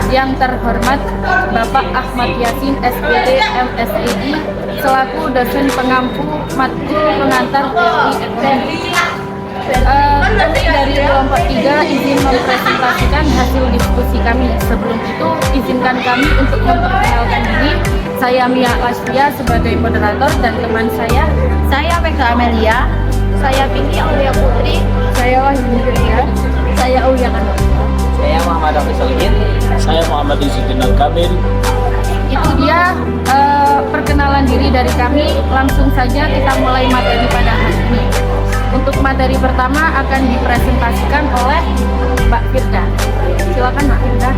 Yang terhormat Bapak Ahmad Yasin SPD MSII selaku dosen pengampu matkul pengantar IFN. Kami dari kelompok 3 izin mempresentasikan hasil diskusi kami. Sebelum itu, izinkan kami untuk memperkenalkan diri. Saya Mia Lasvia sebagai moderator dan teman saya Vega Amelia, saya Pinky Aulia Putri, saya Wahyu Firya, saya Aulia Kano. Saya Muhammad Hafiz Alihin. Saya Muhammad Izzuddin Al-Kamil. Itu dia perkenalan diri dari kami. Langsung saja kita mulai materi pada hari ini. Untuk materi pertama akan dipresentasikan oleh Mbak Firda. Silakan Mbak Firda.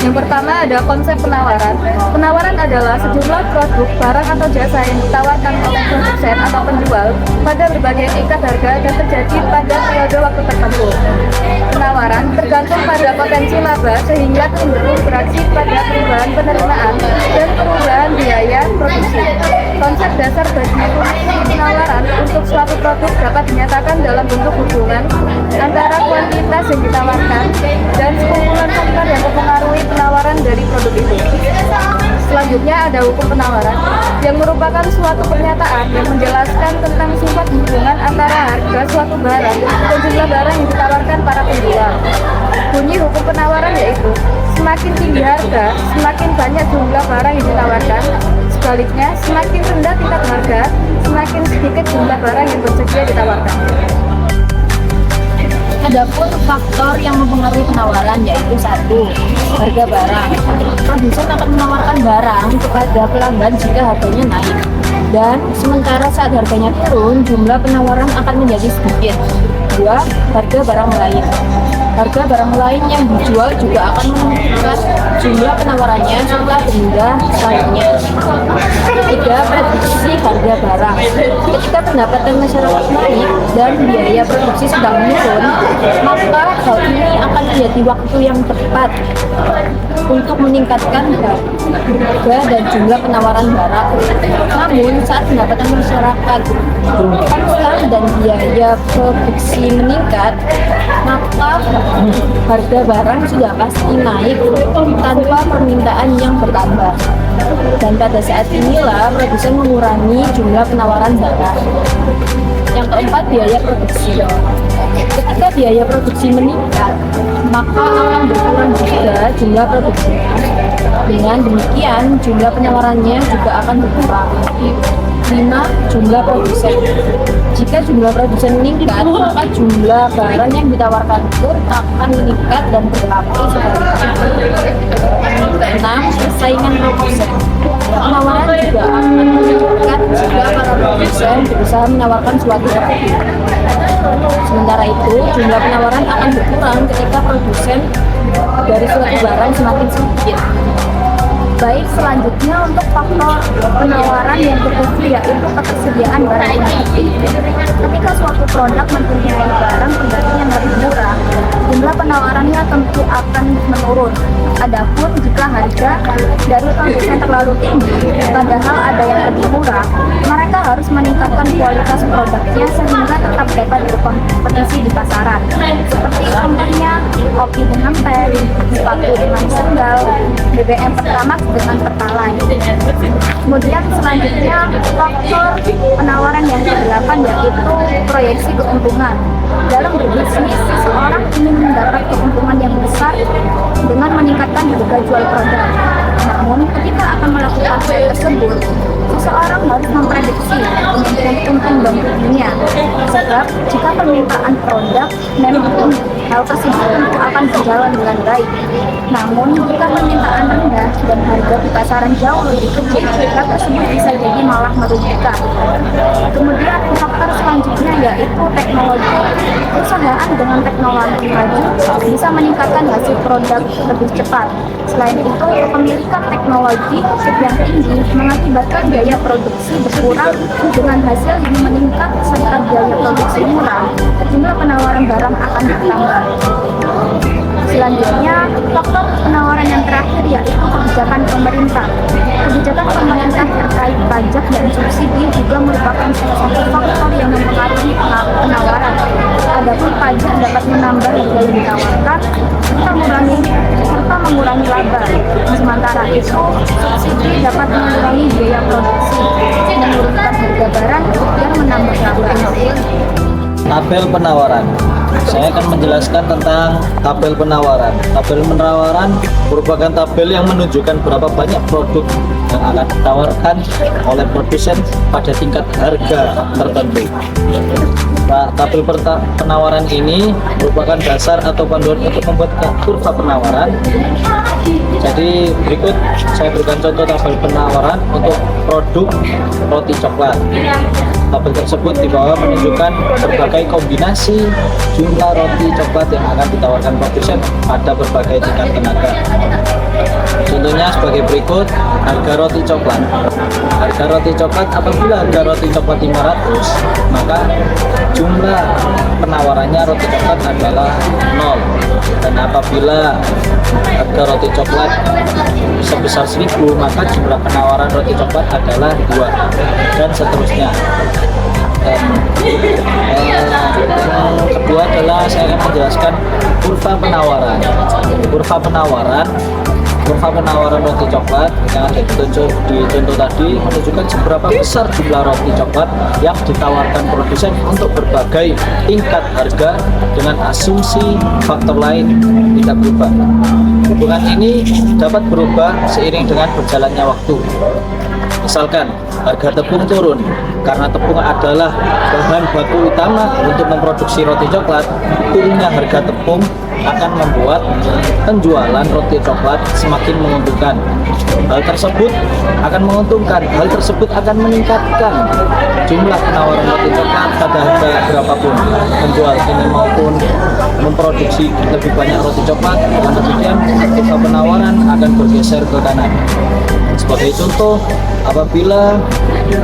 Yang pertama ada konsep penawaran. Penawaran adalah sejumlah produk, barang atau jasa yang ditawarkan oleh produsen atau penjual pada berbagai tingkat harga dan terjadi pada periode waktu tertentu. Penawaran tergantung pada potensi laba sehingga cenderung beraksi pada perubahan penerimaan dan perubahan biaya produksi. Konsep dasar bagi fungsi penawaran untuk suatu produk dapat dinyatakan dalam bentuk hubungan antara kuantitas yang ditawarkan dan sekumpulan faktor yang mempengaruhi penawaran dari produk itu. Selanjutnya ada hukum penawaran yang merupakan suatu pernyataan yang menjelaskan tentang sifat hubungan antara harga suatu barang dan jumlah barang yang ditawarkan para penjual. Bunyi hukum penawaran yaitu semakin tinggi harga, semakin banyak jumlah barang yang ditawarkan. Sebaliknya, semakin rendah tingkat harga, semakin sedikit jumlah barang yang bersedia ditawarkan. Adapun faktor yang mempengaruhi penawaran yaitu 1. Harga barang. Produsen akan menawarkan barang kepada pelanggan jika harganya naik. Dan sementara saat harganya turun, jumlah penawaran akan menjadi sedikit. 2. Harga barang lain. Harga barang lain yang dijual juga akan menentukan jumlah penawarannya serta benda lainnya. 3. Prediksi harga barang. Ketika pendapatan masyarakat naik dan biaya produksi sedang menurun, maka hal ini akan menjadi waktu yang tepat untuk meningkatkan harga dan jumlah penawaran barang. Namun saat pendapatan masyarakat konstan dan biaya produksi meningkat, maka harga barang sudah pasti naik tanpa permintaan yang bertambah. Dan pada saat inilah produsen mengurangi jumlah penawaran barang. Yang keempat, biaya produksi. Ketika biaya produksi meningkat, maka akan berkurang juga jumlah produksi. Dengan demikian, jumlah penawarannya juga akan berkurang. 5. Jumlah produsen. Jika jumlah produsen meningkat, maka jumlah barang yang ditawarkan pun akan meningkat dan berlaku sebaliknya. 6. Persaingan produsen. Penawaran juga akan meningkat jika para produsen berusaha menawarkan suatu produk. Sementara itu, jumlah penawaran akan berkurang ketika produsen dari suatu barang semakin sedikit. Baik, selanjutnya untuk faktor penawaran yang ketujuh yaitu ketersediaan barang pengganti. Ketika suatu produk mempunyai barang pengganti yang lebih murah, jumlah penawarannya tentu akan menurun. Adapun jika harga dari produsen terlalu tinggi, padahal ada yang lebih murah, mereka harus meningkatkan kualitas produknya sehingga tetap dapat berkompetisi di pasaran. Seperti contohnya kopi dengan teh, sepatu dengan sendal, BBM Pertamax dengan Pertalite. Kemudian selanjutnya faktor penawaran yang ke-8 yaitu proyeksi keuntungan. Dalam berbisnis, seseorang ingin mendapat keuntungan yang besar dengan meningkatkan harga jual produk. Namun, ketika akan melakukan hal tersebut, seseorang harus memprediksi kemungkinan untung dan ruginya. Sebab, jika permintaan produk memang tinggi, hal tersebut tentu akan berjalan dengan baik. Namun, jika permintaan rendah dan harga di pasaran jauh lebih kecil, hal tersebut bisa jadi malah merugikan. Kemudian, faktor selanjutnya yaitu teknologi. Perusahaan dengan teknologi maju bisa meningkatkan hasil produk lebih cepat. Selain itu, kepemilikan teknologi yang tinggi mengakibatkan biaya produksi berkurang dengan hasil yang meningkat serta biaya produksi murah. Jumlah penawaran barang akan bertambah. Selanjutnya, faktor penawaran yang terakhir yaitu kebijakan pemerintah. Kebijakan pemerintah terkait pajak dan subsidi juga merupakan salah satu faktor yang mempengaruhi penawaran. Adapun pajak dapat menambah harga yang ditawarkan serta mengurangi laba. Sementara itu, subsidi dapat mengurangi biaya produksi, menurunkan harga barang dan menambah laba. Tabel penawaran. Saya akan menjelaskan tentang tabel penawaran. Tabel penawaran merupakan tabel yang menunjukkan berapa banyak produk yang akan ditawarkan oleh produsen pada tingkat harga tertentu. Nah, tabel penawaran ini merupakan dasar atau panduan untuk membuat kurva penawaran. Jadi berikut saya berikan contoh tabel penawaran untuk produk roti coklat. Tabel tersebut di bawah menunjukkan berbagai kombinasi jumlah roti coklat yang akan ditawarkan produsen pada berbagai tingkat tenaga. Contohnya sebagai berikut, harga roti coklat. Harga roti coklat, apabila harga roti coklat 500, maka jumlah penawarannya roti coklat adalah 0. Dan apabila harga roti coklat sebesar 1000, maka jumlah penawaran roti coklat adalah 2, dan seterusnya. Dan yang kedua adalah saya akan menjelaskan kurva penawaran. Kurva penawaran roti coklat yang ada di contoh tadi menunjukkan seberapa besar jumlah roti coklat yang ditawarkan produsen untuk berbagai tingkat harga dengan asumsi faktor lain tidak berubah. Hubungan ini dapat berubah seiring dengan berjalannya waktu. Misalkan harga tepung turun karena tepung adalah bahan baku utama untuk memproduksi roti coklat. Turunnya harga tepung akan membuat penjualan roti coklat semakin menguntungkan. Hal tersebut akan menguntungkan, hal tersebut akan meningkatkan jumlah penawaran roti coklat pada harga berapapun. Penjual ini maupun memproduksi lebih banyak roti coklat, dengan demikian kurva penawaran akan bergeser ke kanan. Sebagai contoh, apabila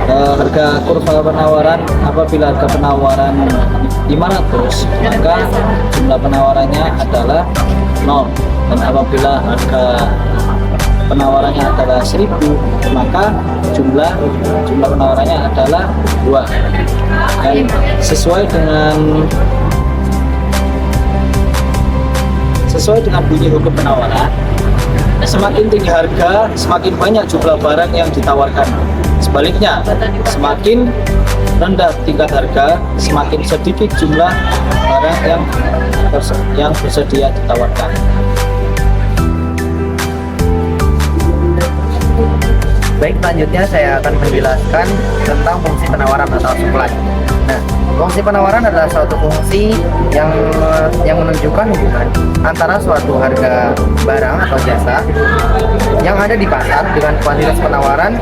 harga penawaran 500, maka jumlah penawarannya adalah 0. Dan apabila harga penawarannya adalah 1000, maka jumlah penawarannya adalah 2. Dan sesuai dengan bunyi hukum penawaran, semakin tinggi harga, semakin banyak jumlah barang yang ditawarkan. Sebaliknya, semakin rendah tingkat harga, semakin sedikit jumlah barang yang bersedia ditawarkan. Baik, selanjutnya saya akan menjelaskan tentang fungsi penawaran atau supply. Nah, fungsi penawaran adalah suatu fungsi yang menunjukkan hubungan antara suatu harga barang atau jasa yang ada di pasar dengan kuantitas penawaran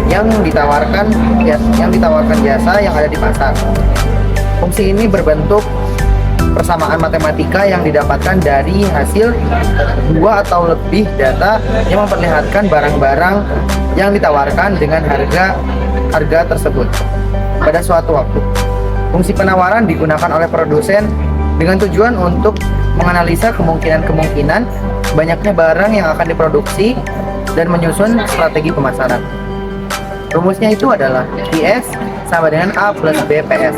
yang ditawarkan jasa yang ada di pasar. Fungsi ini berbentuk persamaan matematika yang didapatkan dari hasil 2 atau lebih data yang memperlihatkan barang-barang yang ditawarkan dengan harga tersebut pada suatu waktu. Fungsi penawaran digunakan oleh produsen dengan tujuan untuk menganalisa kemungkinan banyaknya barang yang akan diproduksi dan menyusun strategi pemasaran. Rumusnya itu adalah IS sama dengan A plus B PS.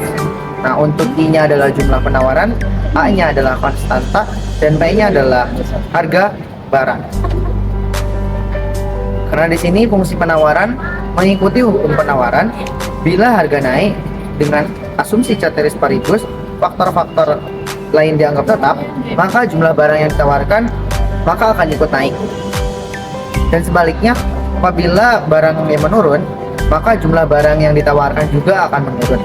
Nah, untuk I-nya adalah jumlah penawaran, A-nya adalah konstanta, dan B-nya adalah harga barang. Karena di sini fungsi penawaran mengikuti hukum penawaran, bila harga naik dengan asumsi ceteris paribus, faktor-faktor lain dianggap tetap, maka jumlah barang yang ditawarkan maka akan ikut naik. Dan sebaliknya, apabila barangnya menurun, maka jumlah barang yang ditawarkan juga akan menurun.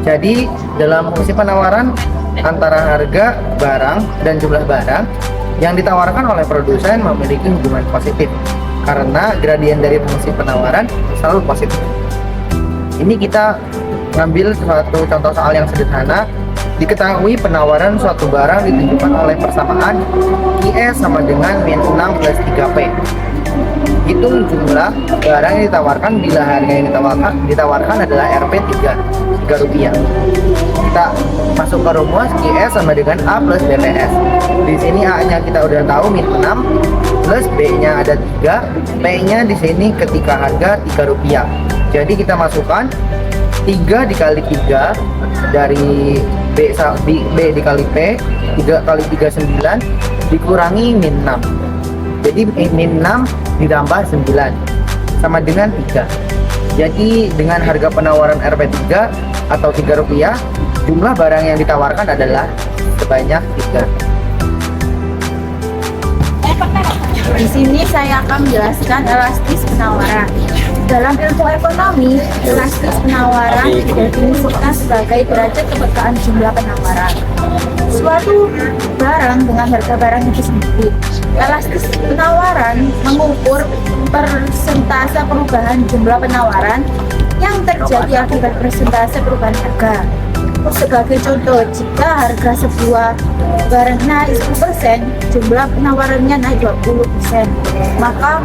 Jadi, dalam fungsi penawaran antara harga barang dan jumlah barang yang ditawarkan oleh produsen memiliki hubungan positif karena gradien dari fungsi penawaran selalu positif. Ini kita ngambil suatu contoh soal yang sederhana. Diketahui penawaran suatu barang ditunjukkan oleh persamaan IS sama dengan min 6 plus 3P. menghitung jumlah barang yang ditawarkan bila harga yang ditawarkan adalah Rp3 rupiah. Kita masuk ke rumus QS sama dengan A plus BPS. Di sini A-nya kita udah tahu min 6, plus B-nya ada 3, P-nya di sini ketika harga Rp3. Jadi kita masukkan 3 dikali 3 dari B dikali P, 3 kali 3 9 dikurangi min 6. Jadi min 6 ditambah 9 sama dengan 3. Jadi dengan harga penawaran Rp3 atau Rp3, jumlah barang yang ditawarkan adalah sebanyak 3. Di sini saya akan menjelaskan elastis penawaran. Dalam ilmu ekonomi, elastis penawaran didefinisikan sebagai derajat kepekaan jumlah penawaran suatu barang dengan harga barang itu sendiri. Elastis penawaran mengukur persentase perubahan jumlah penawaran yang terjadi akibat persentase perubahan harga. Sebagai contoh, jika harga sebuah barang naik 10%, jumlah penawarannya naik 20%, maka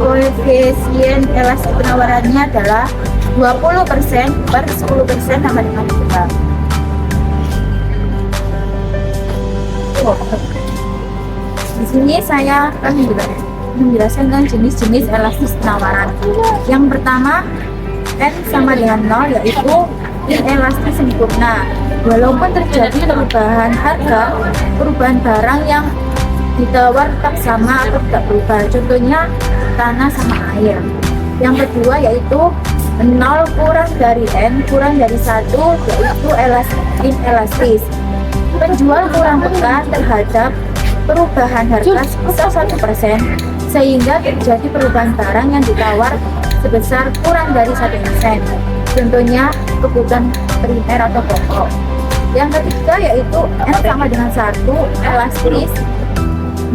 koefisien elastis penawarannya adalah 20% per 10% sama dengan 2. Di sini saya akan menjelaskan tentang jenis-jenis elastis penawaran. Yang pertama, N sama dengan 0, yaitu inelastis sempurna. Walaupun terjadi perubahan harga, perubahan barang yang ditawar tetap sama atau tidak berubah. Contohnya tanah sama air. Yang kedua yaitu 0 kurang dari N kurang dari 1, yaitu inelastis. Penjual kurang peka terhadap perubahan harga sebesar 1%, sehingga terjadi perubahan barang yang ditawar sebesar kurang dari 1%. Contohnya kebutuhan primer atau pokok. Yang ketiga yaitu N sama dengan 1, elastis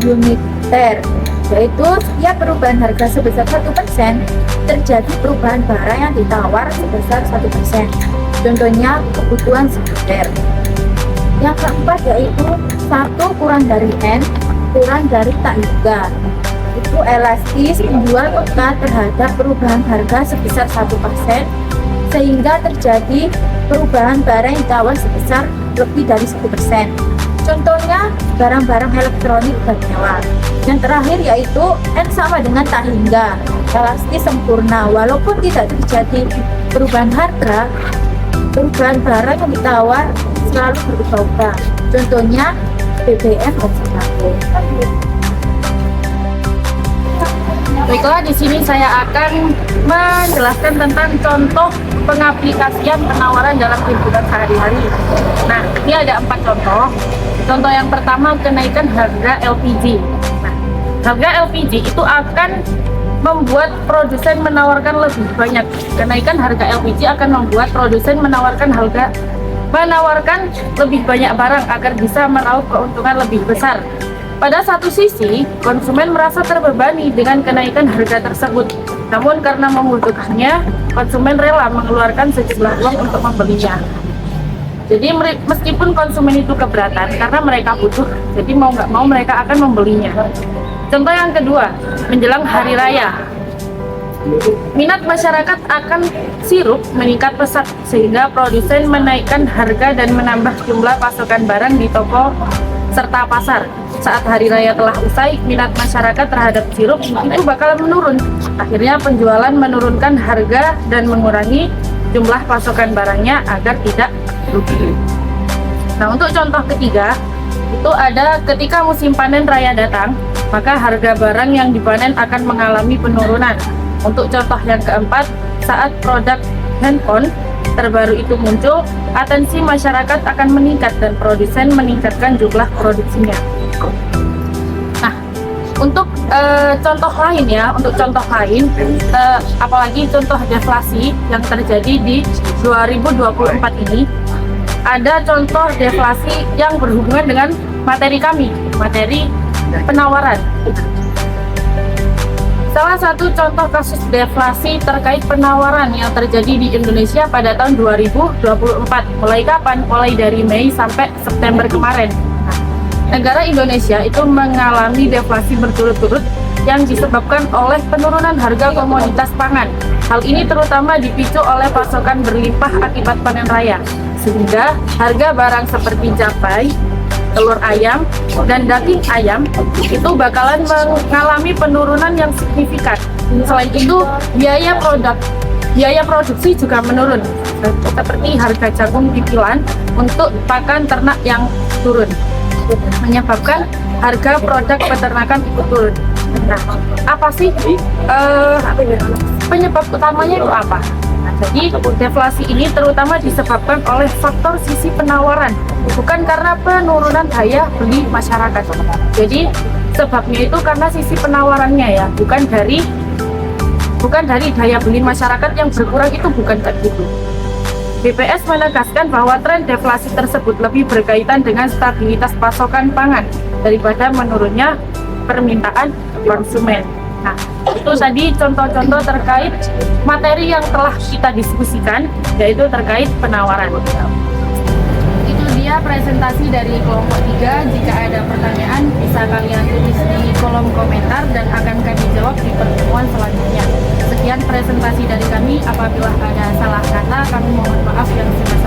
uniter, yaitu setiap perubahan harga sebesar 1% terjadi perubahan barang yang ditawar sebesar 1%. Contohnya kebutuhan sekunder. Yang keempat yaitu 1 kurang dari N kurang dari tak hingga, itu elastis penjual peka terhadap perubahan harga sebesar 1%, sehingga terjadi perubahan barang yang ditawar sebesar lebih dari 1%. Contohnya barang-barang elektronik dan mewah. Yang terakhir yaitu N sama dengan tak hingga, elastis sempurna. Walaupun tidak terjadi perubahan harga, perubahan barang yang ditawar selalu berubah-ubah. Contohnya BBM dan sembako. Baiklah, di sini saya akan menjelaskan tentang contoh pengaplikasian penawaran dalam kehidupan sehari-hari. Nah, ini ada 4 contoh. Contoh yang pertama, kenaikan harga LPG. Nah, harga LPG itu akan membuat produsen menawarkan lebih banyak. Kenaikan harga LPG akan membuat produsen menawarkan lebih banyak barang agar bisa meraup keuntungan lebih besar. Pada satu sisi, konsumen merasa terbebani dengan kenaikan harga tersebut. Namun karena membutuhkannya, konsumen rela mengeluarkan sejumlah uang untuk membelinya. Jadi meskipun konsumen itu keberatan karena mereka butuh, jadi mau nggak mau mereka akan membelinya. Contoh yang kedua, menjelang hari raya, minat masyarakat akan sirup meningkat pesat sehingga produsen menaikkan harga dan menambah jumlah pasokan barang di toko serta pasar. Saat hari raya telah usai, minat masyarakat terhadap sirup itu bakal menurun. Akhirnya penjualan menurunkan harga dan mengurangi jumlah pasokan barangnya agar tidak rugi. Nah, untuk contoh ketiga, itu ada ketika musim panen raya datang, maka harga barang yang dipanen akan mengalami penurunan. Untuk contoh yang keempat, saat produk handphone terbaru itu muncul, atensi masyarakat akan meningkat dan produsen meningkatkan jumlah produksinya. Nah, untuk contoh lain apalagi contoh deflasi yang terjadi di 2024 ini, ada contoh deflasi yang berhubungan dengan materi penawaran. Salah satu contoh kasus deflasi terkait penawaran yang terjadi di Indonesia pada tahun 2024. Mulai kapan? Mulai dari Mei sampai September kemarin. Negara Indonesia itu mengalami deflasi berturut-turut yang disebabkan oleh penurunan harga komoditas pangan. Hal ini terutama dipicu oleh pasokan berlimpah akibat panen raya, sehingga harga barang seperti cabai, telur ayam, dan daging ayam itu bakalan mengalami penurunan yang signifikan. Selain itu, biaya produksi juga menurun, seperti harga jagung pipilan untuk pakan ternak yang turun, menyebabkan harga produk peternakan ikut turun. Nah, apa sih penyebab utamanya itu apa? Nah, jadi deflasi ini terutama disebabkan oleh faktor sisi penawaran, bukan karena penurunan daya beli masyarakat. Jadi sebabnya itu karena sisi penawarannya ya, bukan dari daya beli masyarakat yang berkurang, itu bukan kayak gitu. BPS menegaskan bahwa tren deflasi tersebut lebih berkaitan dengan stabilitas pasokan pangan daripada menurunnya permintaan konsumen. Nah, itu tadi contoh-contoh terkait materi yang telah kita diskusikan, yaitu terkait penawaran. Itu dia presentasi dari kelompok 3. Jika ada pertanyaan bisa kalian tulis di kolom komentar dan akan kami jawab di pertemuan selanjutnya. Sekian presentasi dari kami. Apabila ada salah kata, kami mohon maaf yang sebesar